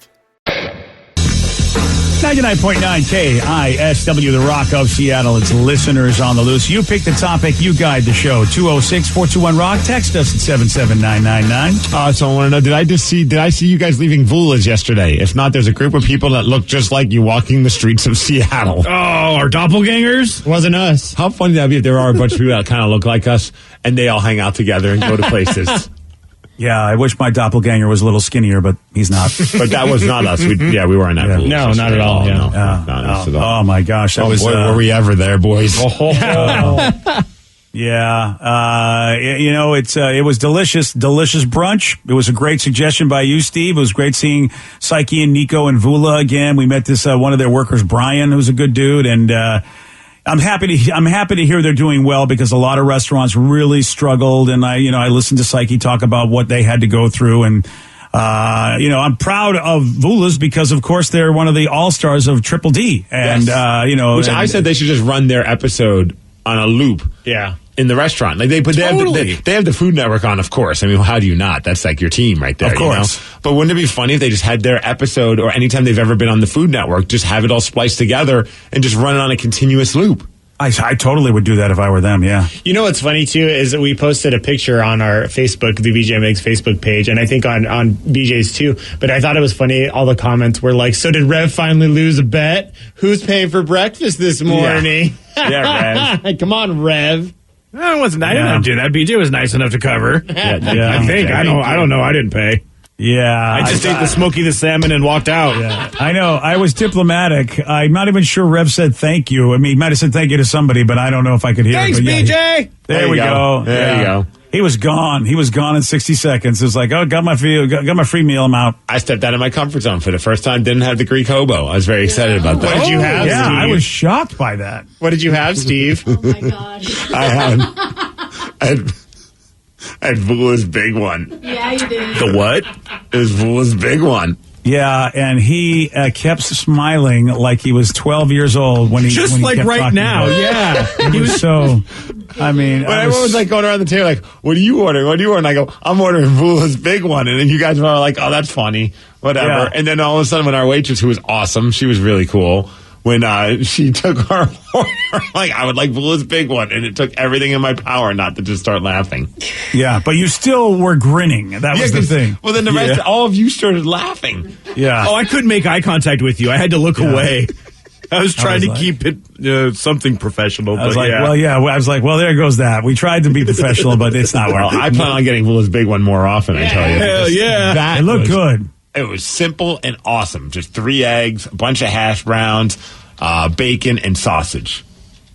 Speaker 3: 99.9 KISW, the Rock of Seattle. It's listeners on the loose. You pick the topic, you guide the show. 206-421-ROCK. Text us at 77999.
Speaker 5: So I want to know, did I see you guys leaving Vula's yesterday? If not, there's a group of people that look just like you walking the streets of Seattle.
Speaker 8: Oh, our doppelgangers?
Speaker 12: Wasn't us.
Speaker 5: How funny that'd be if there are a bunch of people that kind of look like us and they all hang out together and go to places.
Speaker 3: Yeah, I wish my doppelganger was a little skinnier, but he's not.
Speaker 5: But that was not us. We weren't that.
Speaker 12: Yeah. No, not at all. Yeah.
Speaker 5: Not us at all.
Speaker 3: Oh my gosh, that was.
Speaker 5: Boy, were we ever there, boys?
Speaker 3: Yeah, it was delicious brunch. It was a great suggestion by you, Steve. It was great seeing Psyche and Nico and Vula again. We met this one of their workers, Brian, who's a good dude, and I'm happy to hear they're doing well because a lot of restaurants really struggled, and I listened to Psyche talk about what they had to go through, and I'm proud of Vula's because of course they're one of the all-stars of Triple D, and
Speaker 5: yes. Which I said they should just run their episode on a loop.
Speaker 12: Yeah.
Speaker 5: In the restaurant. Like they have the Food Network on, of course. I mean, how do you not? That's like your team right there.
Speaker 3: Of course.
Speaker 5: But wouldn't it be funny if they just had their episode or anytime they've ever been on the Food Network, just have it all spliced together and just run it on a continuous loop?
Speaker 3: I totally would do that if I were them, yeah.
Speaker 12: You know what's funny, too, is that we posted a picture on our Facebook, the BJ Migs Facebook page, and I think on BJ's, too. But I thought it was funny, all the comments were like, so did Rev finally lose a bet? Who's paying for breakfast this morning?
Speaker 5: Yeah, Rev.
Speaker 12: Come on, Rev.
Speaker 8: I didn't do that. BJ was nice enough to cover.
Speaker 3: Yeah.
Speaker 8: I think. I don't know. I didn't pay.
Speaker 3: Yeah.
Speaker 8: I just ate the Smokey the Salmon and walked out.
Speaker 3: Yeah. I know. I was diplomatic. I'm not even sure Rev said thank you. I mean, he might have said thank you to somebody, but I don't know if I could hear
Speaker 8: Thanks,
Speaker 3: it.
Speaker 8: Thanks,
Speaker 3: BJ! There we go.
Speaker 5: There you go.
Speaker 3: He was gone. He was gone in 60 seconds. It was like, got my free meal. I'm out.
Speaker 5: I stepped out of my comfort zone for the first time. Didn't have the Greek hobo. I was very excited about that.
Speaker 12: What did you have,
Speaker 3: yeah,
Speaker 12: Steve?
Speaker 3: I was shocked by that.
Speaker 12: What did you have, Steve?
Speaker 15: Oh, my gosh.
Speaker 5: I had Vula's big one.
Speaker 15: Yeah, you did.
Speaker 8: The what?
Speaker 5: It was Vula's big one.
Speaker 3: Yeah, and he kept smiling like he was 12 years old when he
Speaker 8: just
Speaker 3: when he
Speaker 8: like
Speaker 3: kept
Speaker 8: right
Speaker 3: talking
Speaker 8: now.
Speaker 3: about it.
Speaker 8: Yeah,
Speaker 3: He was so. I mean,
Speaker 5: When everyone was like going around the table, like, "What do you order? What do you order?" And I go, "I'm ordering Vula's big one." And then you guys were all like, "Oh, that's funny, whatever."
Speaker 3: Yeah.
Speaker 5: And then all of a sudden, when our waitress, who was awesome, she was really cool. When she took our order, like, I would like Vula's big one, and it took everything in my power not to just start laughing.
Speaker 3: Yeah, but you still were grinning. That was the thing.
Speaker 5: Well, then the rest, all of you started laughing.
Speaker 3: Yeah.
Speaker 8: Oh, I couldn't make eye contact with you. I had to look away. I was trying to keep it something professional.
Speaker 3: I was
Speaker 8: but
Speaker 3: like,
Speaker 8: yeah.
Speaker 3: I was like, well, there goes that. We tried to be professional, but it's not
Speaker 5: Well,
Speaker 3: working.
Speaker 5: I plan on getting Vula's big one more often, I tell you.
Speaker 8: Hell yeah.
Speaker 3: It looked good.
Speaker 5: It was simple and awesome. Just 3 eggs, a bunch of hash browns, bacon, and sausage.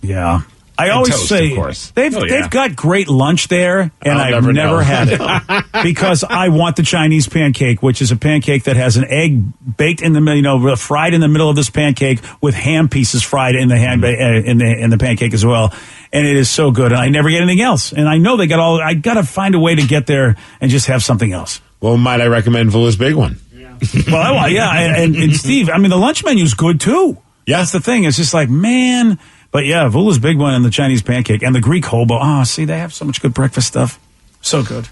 Speaker 3: Yeah. I
Speaker 5: And
Speaker 3: always
Speaker 5: toast,
Speaker 3: say
Speaker 5: of course.
Speaker 3: they've got great lunch there, and I've never had it because I want the Chinese pancake, which is a pancake that has an egg baked in the middle, fried in the middle of this pancake with ham pieces fried in the in the pancake as well, and it is so good. And I never get anything else, and I know they got all. I got to find a way to get there and just have something else.
Speaker 5: Well, might I recommend Vula's big one?
Speaker 3: Well, yeah, and Steve, I mean the lunch menu's good too.
Speaker 5: Yeah.
Speaker 3: That's the thing. It's just like, man. But yeah, Vula's big one and the Chinese pancake and the Greek hobo. Oh, see, they have so much good breakfast stuff. So good.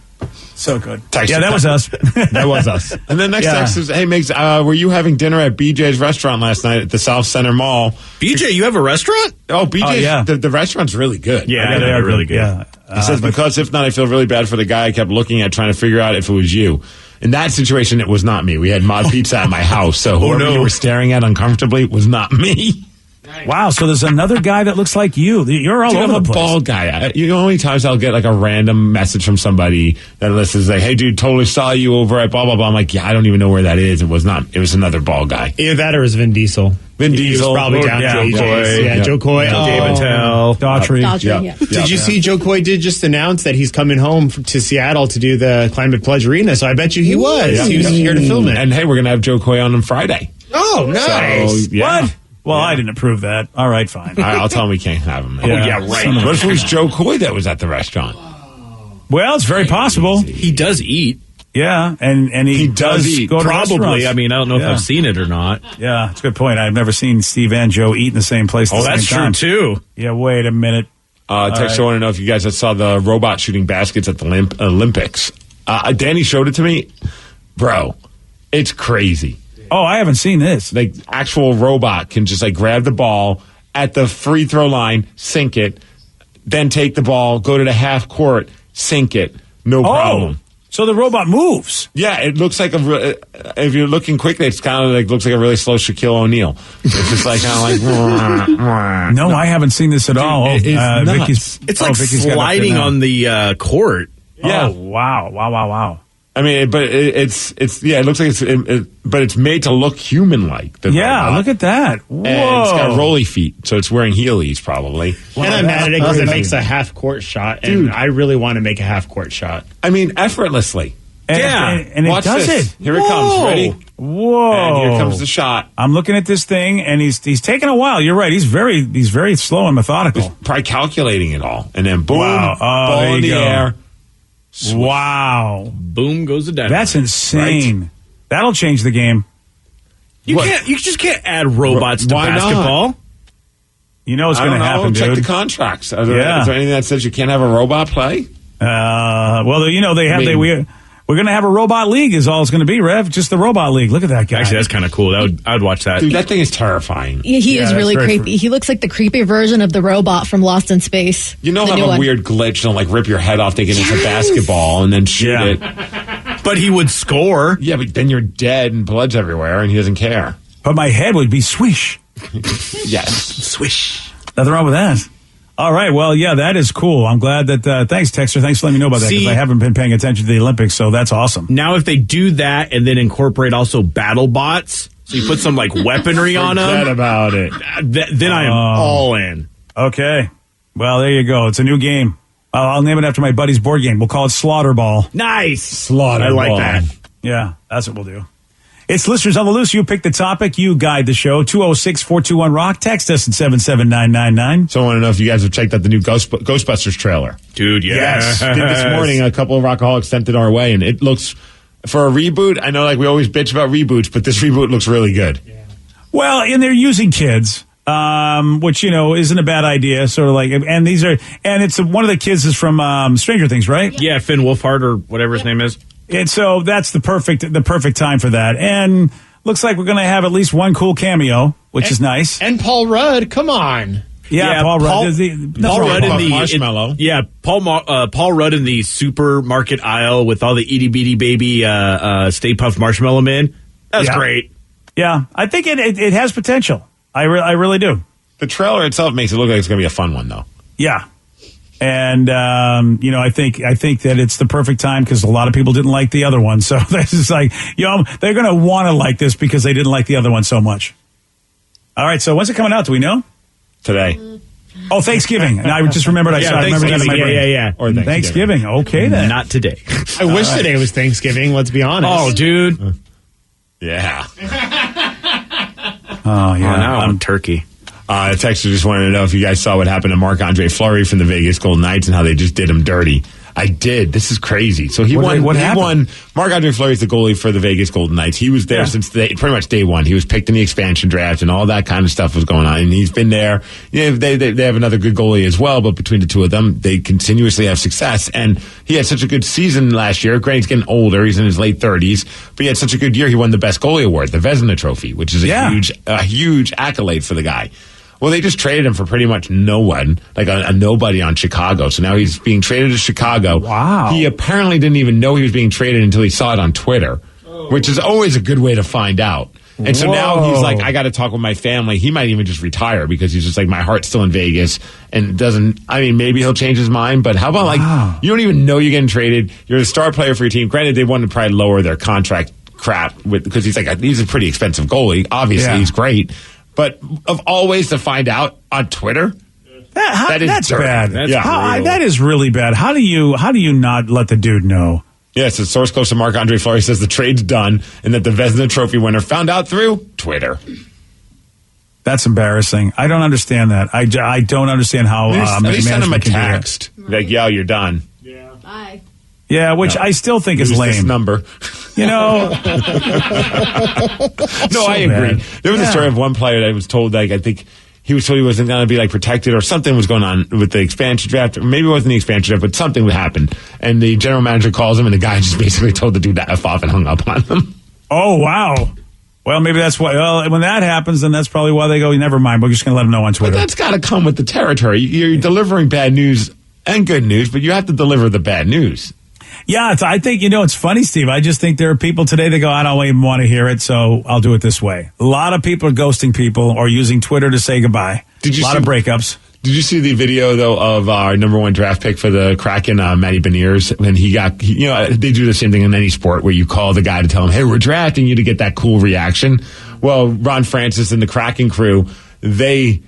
Speaker 3: So good. Yeah, that was us.
Speaker 5: That was us. And then next text is, hey, Migs, were you having dinner at BJ's restaurant last night at the South Center Mall?
Speaker 8: BJ, you have a restaurant?
Speaker 5: Oh, BJ's,
Speaker 3: yeah.
Speaker 5: The restaurant's really good.
Speaker 8: Yeah, they're really good.
Speaker 3: Yeah.
Speaker 5: He says, because if not, I feel really bad for the guy I kept looking at trying to figure out if it was you. In that situation, it was not me. We had mod pizza at my house, so whoever you were staring at uncomfortably was not me.
Speaker 3: Wow, so there's another guy that looks like you. You're all over
Speaker 5: I'm
Speaker 3: the
Speaker 5: a
Speaker 3: place.
Speaker 5: bald guy. You know how many times I'll get like a random message from somebody that listens like, hey, dude, totally saw you over at blah, blah, blah. I'm like, yeah, I don't even know where that is. It was another bald guy.
Speaker 12: Either that or it was Vin Diesel.
Speaker 5: Vin
Speaker 12: He
Speaker 5: Diesel.
Speaker 12: was probably down
Speaker 5: Joe
Speaker 12: to
Speaker 5: Coy.
Speaker 12: AJ's. Yeah, Joe Coy.
Speaker 8: Dave Attell.
Speaker 3: Daughtry.
Speaker 15: Daughtry, yeah.
Speaker 12: Did you see Joe Coy did just announce that he's coming home to Seattle to do the Climate Pledge Arena? So I bet you he was.
Speaker 5: Yeah.
Speaker 12: He was here to film it.
Speaker 5: And hey, we're going to have Joe Coy on Friday.
Speaker 12: Oh, nice.
Speaker 5: So, yeah.
Speaker 3: What? Well, I didn't approve that. All right, fine.
Speaker 5: All right, I'll tell him we can't have him.
Speaker 3: Yeah, right.
Speaker 5: What if it was Joe Coy that was at the restaurant?
Speaker 3: Well, it's very possible.
Speaker 8: He does eat.
Speaker 3: Yeah, and he does eat. Go to
Speaker 8: Probably.
Speaker 3: restaurants.
Speaker 8: I mean, I don't know if I've seen it or not.
Speaker 3: Yeah, that's a good point. I've never seen Steve and Joe eat in the same place at the
Speaker 8: that's
Speaker 3: same time.
Speaker 8: true, too.
Speaker 3: Yeah, wait a minute.
Speaker 5: Texter, I want to know if you guys saw the robot shooting baskets at the Olympics. Danny showed it to me. Bro, it's crazy.
Speaker 3: Oh, I haven't seen this.
Speaker 5: Like, actual robot can just, like, grab the ball at the free throw line, sink it, then take the ball, go to the half court, sink it. No problem.
Speaker 3: So the robot moves.
Speaker 5: Yeah, it looks like if you're looking quickly, it's kind of like looks like a really slow Shaquille O'Neal. It's just like kind of like.
Speaker 3: No, I haven't seen this at all. Vicky's,
Speaker 8: it's like
Speaker 3: Vicky's
Speaker 8: sliding on the court.
Speaker 5: Yeah.
Speaker 3: Oh, wow.
Speaker 5: I mean, but it's it looks like but it's made to look human-like.
Speaker 3: Yeah, look at that. Whoa.
Speaker 5: And it's got rolly feet, so it's wearing heelys probably.
Speaker 12: And I'm mad at it because it makes a half-court shot, and I really want to make a half-court shot.
Speaker 5: I mean, effortlessly.
Speaker 3: And it
Speaker 5: Watch
Speaker 3: does
Speaker 5: this.
Speaker 3: it.
Speaker 5: Here it comes. Ready?
Speaker 3: Whoa.
Speaker 5: And here comes the shot.
Speaker 3: I'm looking at this thing, and he's taking a while. You're right. He's very slow and methodical.
Speaker 5: He's probably calculating it all. And then boom,
Speaker 3: Wow.
Speaker 5: ball in the air.
Speaker 3: Switch. Wow.
Speaker 8: Boom goes the dynamite.
Speaker 3: That's insane.
Speaker 5: Right?
Speaker 3: That'll change the game.
Speaker 8: You just can't add robots to basketball.
Speaker 3: Not? You know what's going to happen,
Speaker 5: Check
Speaker 3: dude.
Speaker 5: the contracts. Is there anything that says you can't have a robot play?
Speaker 3: Well, you know, we're going to have a robot league is all it's going to be, Rev. Just the robot league. Look at that guy.
Speaker 8: Actually, that's kind of cool. I'd watch that.
Speaker 5: Dude, that thing is terrifying.
Speaker 15: He is really creepy. He looks like the creepy version of the robot from Lost in Space.
Speaker 5: You know, have a weird glitch and like rip your head off thinking it's a basketball and then shoot it.
Speaker 8: But he would score.
Speaker 5: Yeah, but then you're dead and blood's everywhere and he doesn't care.
Speaker 3: But my head would be swish.
Speaker 5: Yes.
Speaker 8: Swish.
Speaker 3: Nothing wrong with that. All right. Well, yeah, that is cool. I'm glad that. Thanks, Texter. Thanks for letting me know about that because I haven't been paying attention to the Olympics, so that's awesome.
Speaker 8: Now, if they do that and then incorporate also battle bots, so you put some like weaponry on them.
Speaker 5: Forget about it.
Speaker 8: Then I am all in.
Speaker 3: Okay. Well, there you go. It's a new game. I'll name it after my buddy's board game. We'll call it Slaughter Ball.
Speaker 8: Nice.
Speaker 5: Slaughter
Speaker 8: I like
Speaker 5: Ball.
Speaker 8: that.
Speaker 3: Yeah, that's what we'll do. It's Listeners on the Loose. You pick the topic. You guide the show. 206-421-ROCK. Text us at 77999.
Speaker 5: So I want to know if you guys have checked out the new Ghostbusters trailer.
Speaker 8: Dude, yes.
Speaker 5: Did this morning. A couple of Rockaholics sent it our way, and it looks, for a reboot, I know like we always bitch about reboots, but this reboot looks really good.
Speaker 3: Yeah. Well, and they're using kids. Which, you know, isn't a bad idea. Sort of like, and it's one of the kids is from Stranger Things, right?
Speaker 8: Yeah, Finn Wolfhard or whatever his name is.
Speaker 3: And so that's the perfect time for that. And looks like we're going to have at least one cool cameo, which is nice.
Speaker 12: And Paul Rudd, come on.
Speaker 3: Yeah, Paul Rudd.
Speaker 8: Paul Rudd in the
Speaker 5: marshmallow.
Speaker 8: Paul Rudd in the supermarket aisle with all the itty bitty baby Stay Puft Marshmallow Man. That's great.
Speaker 3: Yeah, I think it has potential. I really do.
Speaker 5: The trailer itself makes it look like it's going to be a fun one, though.
Speaker 3: Yeah. And, you know, I think that it's the perfect time because a lot of people didn't like the other one. So this is like, you know, they're going to want to like this because they didn't like the other one so much. All right. So when's it coming out? Do we know?
Speaker 5: Today.
Speaker 3: Oh, Thanksgiving. And I just remembered I remember that in my brain.
Speaker 8: Yeah.
Speaker 5: Or
Speaker 3: Thanksgiving. Okay, then.
Speaker 8: Not today.
Speaker 12: I wish today was Thanksgiving, let's be honest.
Speaker 8: Oh, dude.
Speaker 5: Yeah.
Speaker 3: Oh, yeah.
Speaker 8: Now I'm turkey.
Speaker 5: A texter just wanted to know if you guys saw what happened to Marc-Andre Fleury from the Vegas Golden Knights and how they just did him dirty. I did. This is crazy. So he won. Marc-Andre Fleury is the goalie for the Vegas Golden Knights. He was there since pretty much day one. He was picked in the expansion draft and all that kind of stuff was going on. And he's been there. You know, they have another good goalie as well, but between the two of them, they continuously have success. And he had such a good season last year. Granted, he's getting older. He's in his late 30s, but he had such a good year. He won the best goalie award, the Vezina Trophy, which is a huge accolade for the guy. Well, they just traded him for pretty much no one, like a nobody on Chicago. So now he's being traded to Chicago.
Speaker 3: Wow.
Speaker 5: He apparently didn't even know he was being traded until he saw it on Twitter, which is always a good way to find out. And so now he's like, I got to talk with my family. He might even just retire because he's just like, my heart's still in Vegas and maybe he'll change his mind. But how about like, you don't even know you're getting traded. You're a star player for your team. Granted, they wanted to probably lower their contract crap because he's a pretty expensive goalie. Obviously, he's great. But of all ways to find out on Twitter,
Speaker 3: that's
Speaker 5: dirty.
Speaker 3: bad.
Speaker 5: That's
Speaker 3: that is really bad. How do you not let the dude know?
Speaker 5: Yes, a source close to Marc-Andre Fleury says the trade's done and that the Vezina Trophy winner found out through Twitter.
Speaker 3: That's embarrassing. I don't understand that. I don't understand how.
Speaker 5: They sent him a text like, "Yo, you're done."
Speaker 15: I Hi.
Speaker 3: Yeah, which I still think is
Speaker 5: Use
Speaker 3: lame.
Speaker 5: this number.
Speaker 3: You know.
Speaker 5: No, I agree.
Speaker 3: bad.
Speaker 5: There was a story of one player that was told, like, I think he was told he wasn't going to be like protected or something was going on with the expansion draft. Or maybe it wasn't the expansion draft, but something would happen. And the general manager calls him, and the guy just basically told the dude to F off and hung up on him.
Speaker 3: Oh, wow. Well, maybe that's why. Well, when that happens, then that's probably why they go, never mind. We're just going to let them know on Twitter.
Speaker 5: But that's got to come with the territory. You're delivering bad news and good news, but you have to deliver the bad news.
Speaker 3: Yeah, I think, it's funny, Steve. I just think there are people today that go, I don't even want to hear it, so I'll do it this way. A lot of people are ghosting people or using Twitter to say goodbye. A lot of breakups.
Speaker 5: Did you see the video, though, of our number one draft pick for the Kraken, Matty Beniers, when they do the same thing in any sport where you call the guy to tell him, hey, we're drafting you, to get that cool reaction. Well, Ron Francis and the Kraken crew, they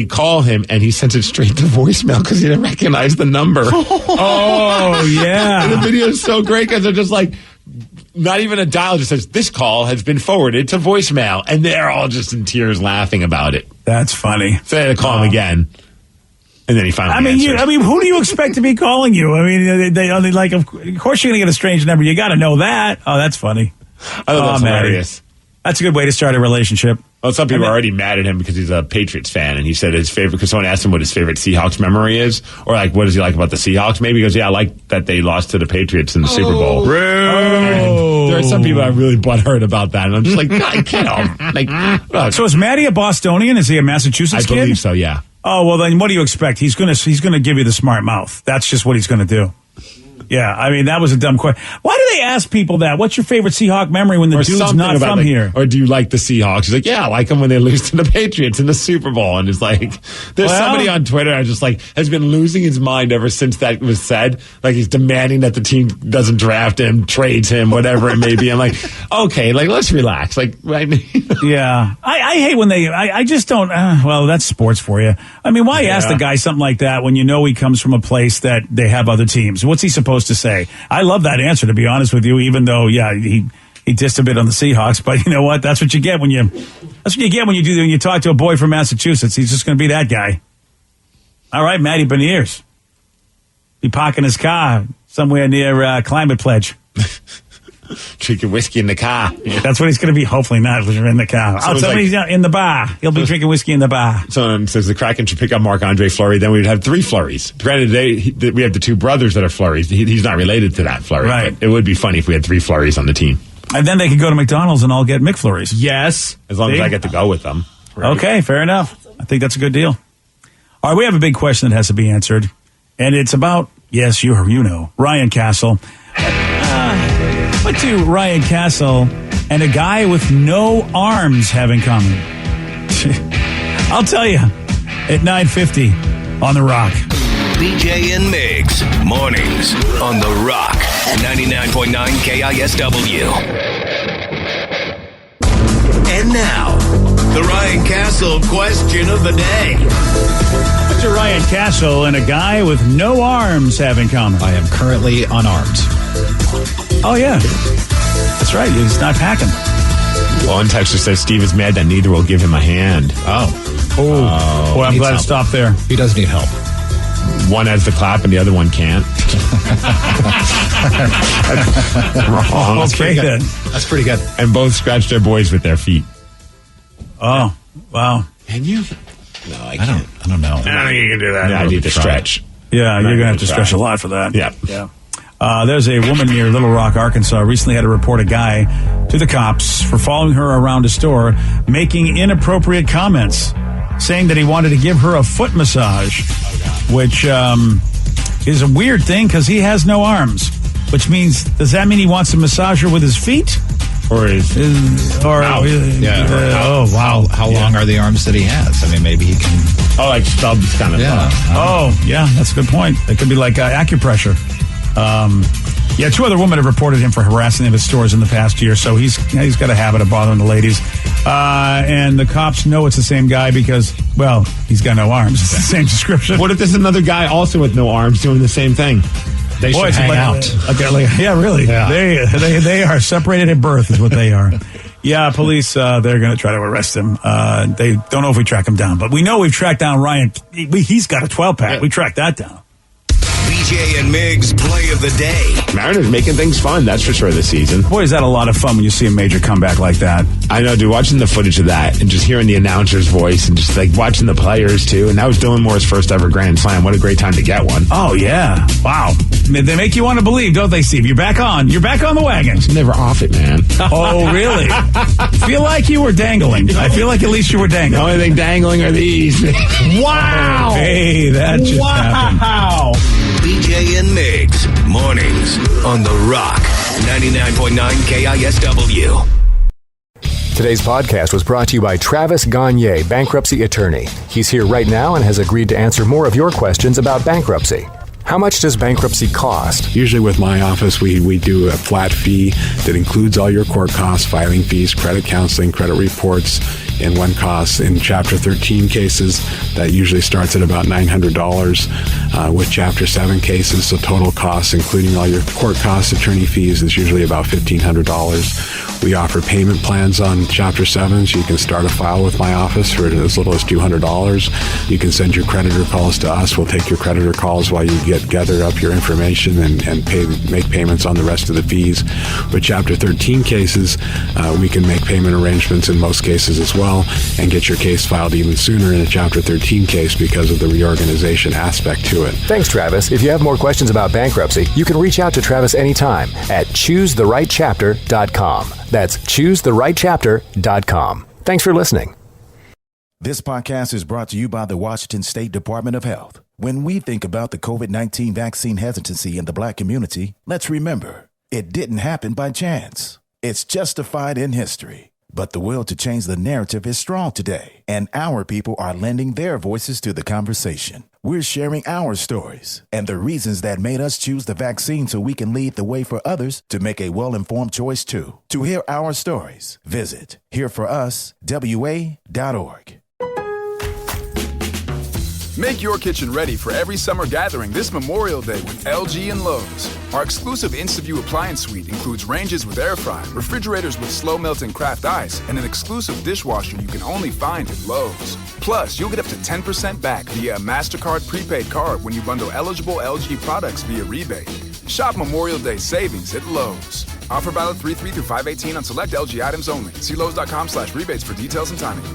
Speaker 5: call him, and he sends it straight to voicemail because he didn't recognize the number.
Speaker 3: Oh, yeah.
Speaker 5: And the video is so great because they're just like, not even a dial, just says, this call has been forwarded to voicemail. And they're all just in tears laughing about it.
Speaker 3: That's funny.
Speaker 5: So they had to call him again. And then he finally answers.
Speaker 3: Who do you expect to be calling you? I mean, they like, of course you're going to get a strange number. You got to know that. Oh, that's funny.
Speaker 5: I thought that's hilarious.
Speaker 3: That's a good way to start a relationship.
Speaker 5: Well, some people are already mad at him because he's a Patriots fan, and he said his favorite, because someone asked him what his favorite Seahawks memory is, or like, what does he like about the Seahawks? Maybe he goes, yeah, I like that they lost to the Patriots in the Super Bowl. There are some people that are really butthurt about that, and I'm just like, God, get him. Like,
Speaker 3: so is Matty a Bostonian? Is he a Massachusetts kid?
Speaker 5: I believe so, yeah.
Speaker 3: Oh, well, then what do you expect? He's gonna give you the smart mouth. That's just what he's gonna do. Yeah, I mean, that was a dumb question. Why do they ask people that? What's your favorite Seahawk memory when the dude's not from here?
Speaker 5: Or do you like the Seahawks? He's like, yeah, I like them when they lose to the Patriots in the Super Bowl. And it's like, there's somebody on Twitter I just like has been losing his mind ever since that was said. Like, he's demanding that the team doesn't draft him, trades him, whatever it may be. I'm like, okay, like, let's relax. Like, right?
Speaker 3: Yeah. I hate when I just don't, well, that's sports for you. I mean, why ask the guy something like that when you know he comes from a place that they have other teams? What's he supposed to say? I love that answer, to be honest with you, even though, he dissed a bit on the Seahawks, but you know what? That's what you get when you talk to a boy from Massachusetts. He's just going to be that guy. All right, Matty Beniers. Be parking his car somewhere near Climate Pledge.
Speaker 5: Drinking whiskey in the car.
Speaker 3: Yeah. That's what he's going to be. Hopefully not if you're in the car. Somebody's in the bar. He'll be drinking whiskey in the bar.
Speaker 5: Someone says the Kraken should pick up Marc-Andre Fleury. Then we'd have 3 Fleuries. Granted, we have the 2 brothers that are Fleuries. He's not related to that Fleury.
Speaker 3: Right.
Speaker 5: But it would be funny if we had 3 Fleuries on the team.
Speaker 3: And then they could go to McDonald's and all get McFlurries.
Speaker 8: Yes.
Speaker 5: As long as I get to go with them.
Speaker 3: Right. Okay, fair enough. I think that's a good deal. All right, we have a big question that has to be answered. And it's about, yes, you know, Ryan Castle. What do Ryan Castle and a guy with no arms have in common? I'll tell you at 9:50 on The Rock.
Speaker 6: BJ and Migs, mornings on The Rock, 99.9 KISW. And now, the Ryan Castle question of the day.
Speaker 3: What do Ryan Castle and a guy with no arms have in common?
Speaker 16: I am currently unarmed.
Speaker 3: Oh, yeah. That's right. He's not hacking.
Speaker 5: One texter says Steve is mad that neither will give him a hand.
Speaker 3: Oh. Boy, I'm glad to stop there.
Speaker 16: He does need help.
Speaker 5: One has the clap and the other one can't. Wrong.
Speaker 3: Okay, then.
Speaker 16: That's pretty good.
Speaker 5: And both scratch their boys with their feet.
Speaker 3: Oh, wow.
Speaker 5: Can you?
Speaker 16: No, I can't. I don't know.
Speaker 5: I don't think you can do that. Yeah, I need to stretch.
Speaker 3: Yeah, you're going to have to stretch a lot for that.
Speaker 5: Yeah.
Speaker 3: There's a woman near Little Rock, Arkansas, recently had to report a guy to the cops for following her around a store, making inappropriate comments, saying that he wanted to give her a foot massage, which is a weird thing because he has no arms, which means, does that mean he wants to massage her with his feet?
Speaker 5: Or
Speaker 16: how long are the arms that he has? I mean, maybe he can.
Speaker 5: Oh, like stubs kind of.
Speaker 16: Yeah.
Speaker 3: Yeah, that's a good point. It could be like acupressure. 2 other women have reported him for harassing them at stores in the past year, so he's got a habit of bothering the ladies. And the cops know it's the same guy because, well, he's got no arms. It's the same description.
Speaker 5: What if there's another guy also with no arms doing the same thing?
Speaker 16: They should hang out.
Speaker 3: Okay, yeah, really. Yeah. They are separated at birth is what they are. Yeah, police, they're going to try to arrest him. They don't know if we track him down, but we know we've tracked down Ryan. He's got a 12-pack. Yeah. We tracked that down.
Speaker 6: BJ and Migs play of the day.
Speaker 5: Mariners making things fun, that's for sure, this season.
Speaker 3: Boy, is that a lot of fun when you see a major comeback like that.
Speaker 5: I know, dude, watching the footage of that and just hearing the announcer's voice and just like watching the players too. And that was Dylan Moore's first ever Grand Slam. What a great time to get one.
Speaker 3: Oh, yeah. Wow. They make you want to believe, don't they, Steve? You're back on the wagon.
Speaker 5: I'm never off it, man.
Speaker 3: Oh, really? Feel like you were dangling. I feel like at least you were dangling.
Speaker 5: The only thing dangling are these.
Speaker 3: Wow. Hey, that just happened.
Speaker 12: Wow.
Speaker 6: BJ and Migs, mornings on The Rock, 99.9 KISW.
Speaker 17: Today's podcast was brought to you by Travis Gagne, bankruptcy attorney. He's here right now and has agreed to answer more of your questions about bankruptcy. How much does bankruptcy cost?
Speaker 4: Usually with my office, we do a flat fee that includes all your court costs, filing fees, credit counseling, credit reports, in one cost. In Chapter 13 cases, that usually starts at about $900. With Chapter 7 cases, so total costs, including all your court costs, attorney fees, is usually about $1,500. We offer payment plans on Chapter 7, so you can start a file with my office for as little as $200. You can send your creditor calls to us. We'll take your creditor calls while you gather up your information and make payments on the rest of the fees. With Chapter 13 cases, we can make payment arrangements in most cases as well and get your case filed even sooner in a Chapter 13 case because of the reorganization aspect to it.
Speaker 17: Thanks, Travis. If you have more questions about bankruptcy, you can reach out to Travis anytime at choosetherightchapter.com. That's choosetherightchapter.com. Thanks for listening.
Speaker 1: This podcast is brought to you by the Washington State Department of Health. When we think about the COVID-19 vaccine hesitancy in the Black community, let's remember, it didn't happen by chance. It's justified in history. But the will to change the narrative is strong today, and our people are lending their voices to the conversation. We're sharing our stories and the reasons that made us choose the vaccine so we can lead the way for others to make a well-informed choice too. To hear our stories, visit hereforuswa.org.
Speaker 2: Make your kitchen ready for every summer gathering this Memorial Day with LG and Lowe's. Our exclusive InstaView appliance suite includes ranges with air fry, refrigerators with slow melting craft ice, and an exclusive dishwasher you can only find at Lowe's. Plus, you'll get up to 10% back via a MasterCard prepaid card when you bundle eligible LG products via rebate. Shop Memorial Day savings at Lowe's. Offer valid 3/3 through 5/18 on select LG items only. See Lowe's.com/rebates for details and timing.